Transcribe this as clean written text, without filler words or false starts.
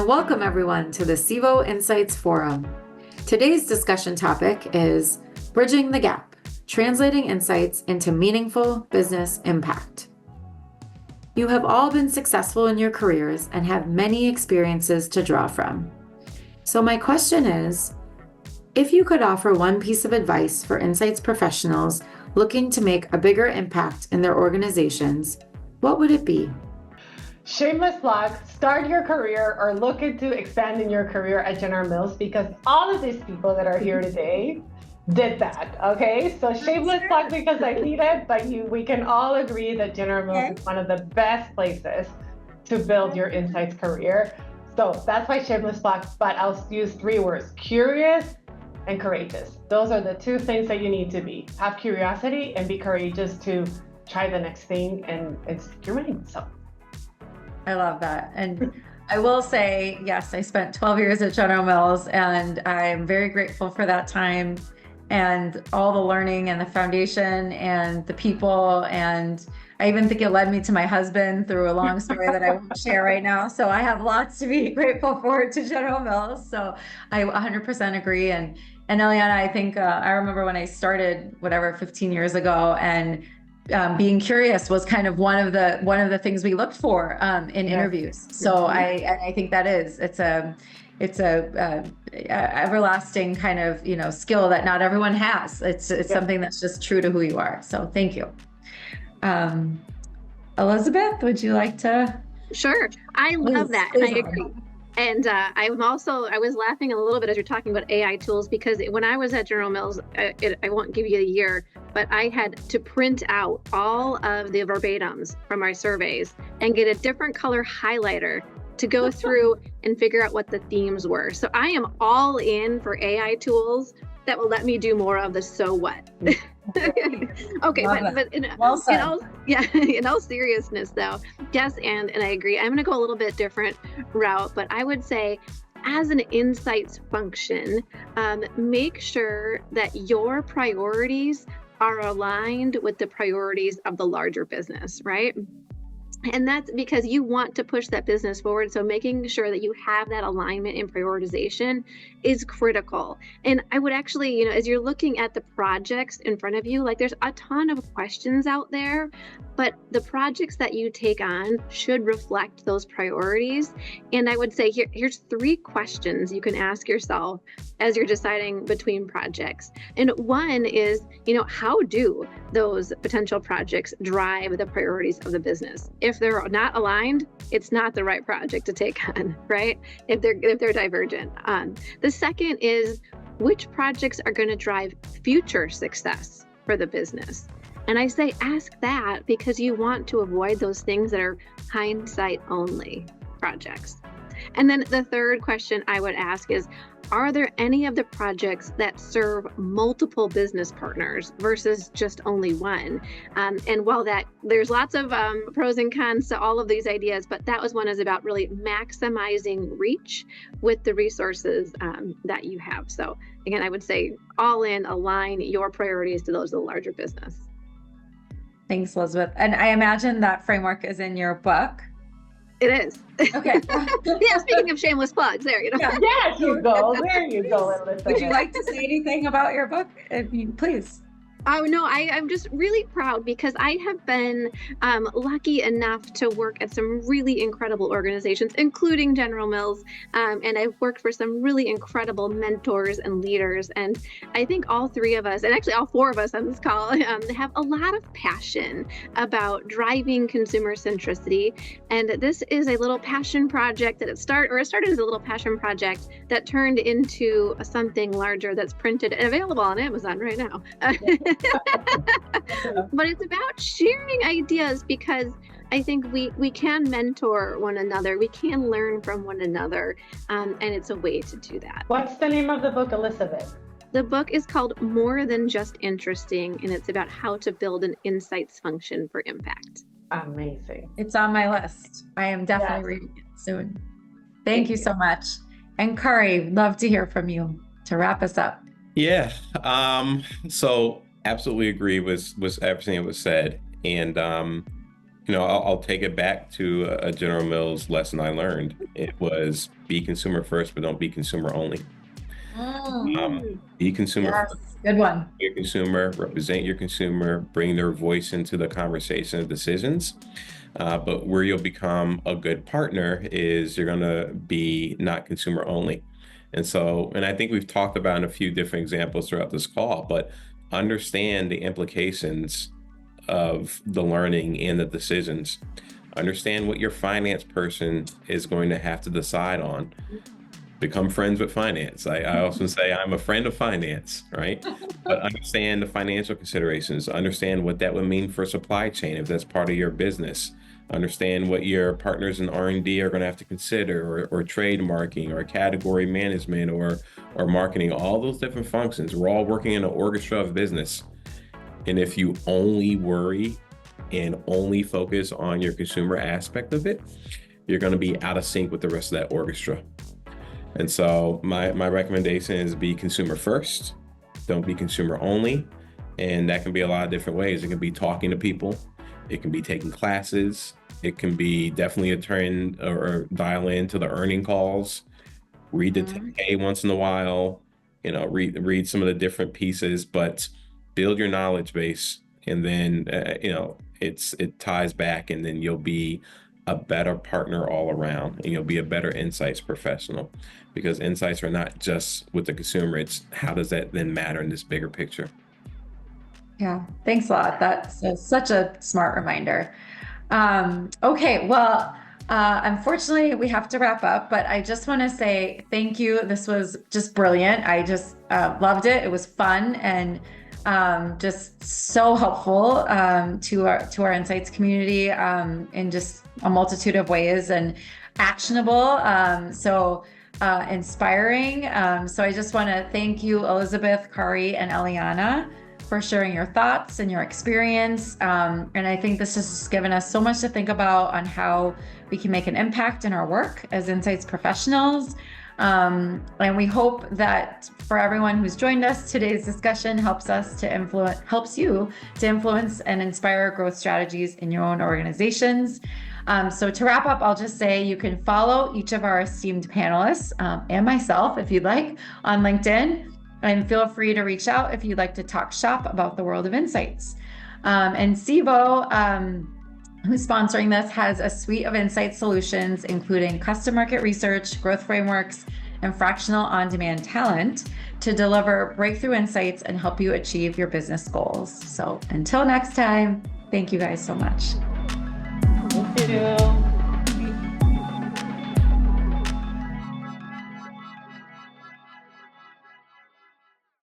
and welcome everyone to the SIVO Insights Forum. Today's discussion topic is Bridging the Gap, Translating Insights into Meaningful Business Impact. You have all been successful in your careers and have many experiences to draw from. So my question is, if you could offer one piece of advice for insights professionals looking to make a bigger impact in their organizations, what would it be? Shameless plug, start your career or look into expanding your career at General Mills, because all of these people that are here today did that, okay? So shameless plug because I need it, but we can all agree that General Mills is one of the best places to build your insights career. So that's why shameless plug, but I'll use 3 words: curious and courageous. Those are the 2 things that you need to be. Have curiosity and be courageous to try the next thing and stick your mind. So I love that. And I will say, yes, I spent 12 years at General Mills, and I'm very grateful for that time and all the learning and the foundation and the people. And I even think it led me to my husband through a long story that I won't share right now. So I have lots to be grateful for to General Mills. So I 100% agree. And Eliana, I think I remember when I started, 15 years ago, and being curious was kind of one of the things we looked for in interviews. So I think that it's a everlasting kind of skill that not everyone has. It's something that's just true to who you are. So thank you. Elizabeth, would you like to? Sure, I love that. I agree. And I was laughing a little bit as you're talking about AI tools, because when I was at General Mills, I won't give you the year, but I had to print out all of the verbatims from our surveys and get a different color highlighter to go through and figure out what the themes were. So I am all in for AI tools that will let me do more of the so what. Okay, but in all seriousness though, yes, and I agree. I'm going to go a little bit different route, but I would say, as an insights function, make sure that your priorities are aligned with the priorities of the larger business, right? And that's because you want to push that business forward. So making sure that you have that alignment and prioritization is critical. And I would actually, as you're looking at the projects in front of you, like there's a ton of questions out there, but the projects that you take on should reflect those priorities. And I would say here's 3 questions you can ask yourself as you're deciding between projects. And one is, how do those potential projects drive the priorities of the business? If they're not aligned, it's not the right project to take on, right? If they're divergent. The second is, which projects are going to drive future success for the business? And I say ask that because you want to avoid those things that are hindsight only projects. And then the third question I would ask is, are there any of the projects that serve multiple business partners versus just only one? And while there's lots of pros and cons to all of these ideas, but that one is about really maximizing reach with the resources that you have. So again, I would say all in, align your priorities to those of the larger business. Thanks, Elizabeth. And I imagine that framework is in your book. It is. Okay. Yeah, speaking of shameless plugs, there you go. Yeah, there you go, Elizabeth. Would you like to say anything about your book? Please. Oh, no, I'm just really proud because I have been lucky enough to work at some really incredible organizations, including General Mills. And I've worked for some really incredible mentors and leaders. And I think all 3 of us, and actually all 4 of us on this call, have a lot of passion about driving consumer centricity. And this is a little passion project that it started as a little passion project that turned into something larger that's printed and available on Amazon right now. But it's about sharing ideas, because I think we can mentor one another, we can learn from one another, and it's a way to do that. What's the name of the book, Elizabeth? The book is called More Than Just Interesting, and it's about how to build an insights function for impact. Amazing. It's on my list. I am definitely reading it soon. Thank you so much. And Khary, love to hear from you to wrap us up. Yeah. So absolutely agree with everything that was said. And I'll take it back to a General Mills lesson I learned. It was be consumer first, but don't be consumer only. Be consumer Yes, first. good one. Your consumer, represent your consumer, bring their voice into the conversation and decisions. But where you'll become a good partner is you're going to be not consumer only. And I think we've talked about in a few different examples throughout this call, but understand the implications of the learning and the decisions. Understand what your finance person is going to have to decide on. Become friends with finance. I often say I'm a friend of finance, right? But understand the financial considerations. Understand what that would mean for supply chain if that's part of your business. Understand what your partners in R&D are going to have to consider, or trademarking, or category management, or marketing. All those different functions. We're all working in an orchestra of business. And if you only worry and only focus on your consumer aspect of it, you're going to be out of sync with the rest of that orchestra. And so my recommendation is be consumer first, don't be consumer only. And that can be a lot of different ways. It can be talking to people. It can be taking classes. It can be definitely attend or dial into the earning calls, read the 10K once in a while, read some of the different pieces, but build your knowledge base. And then, it ties back, and then you'll be a better partner all around, and you'll be a better insights professional, because insights are not just with the consumer. It's how does that then matter in this bigger picture? Yeah, thanks a lot. That's such a smart reminder. Okay, well, unfortunately, we have to wrap up, but I just want to say thank you. This was just brilliant. I just loved it. It was fun and just so helpful to our insights community in just a multitude of ways, and actionable. So inspiring. So I just want to thank you, Elizabeth, Khary, and Eliana, for sharing your thoughts and your experience. And I think this has just given us so much to think about on how we can make an impact in our work as insights professionals. And we hope that for everyone who's joined us, today's discussion helps you to influence and inspire growth strategies in your own organizations. So to wrap up, I'll just say you can follow each of our esteemed panelists and myself, if you'd like, on LinkedIn. And feel free to reach out if you'd like to talk shop about the world of insights. And SIVO, who's sponsoring this, has a suite of insight solutions, including custom market research, growth frameworks, and fractional on-demand talent to deliver breakthrough insights and help you achieve your business goals. So until next time, thank you guys so much. Thank you.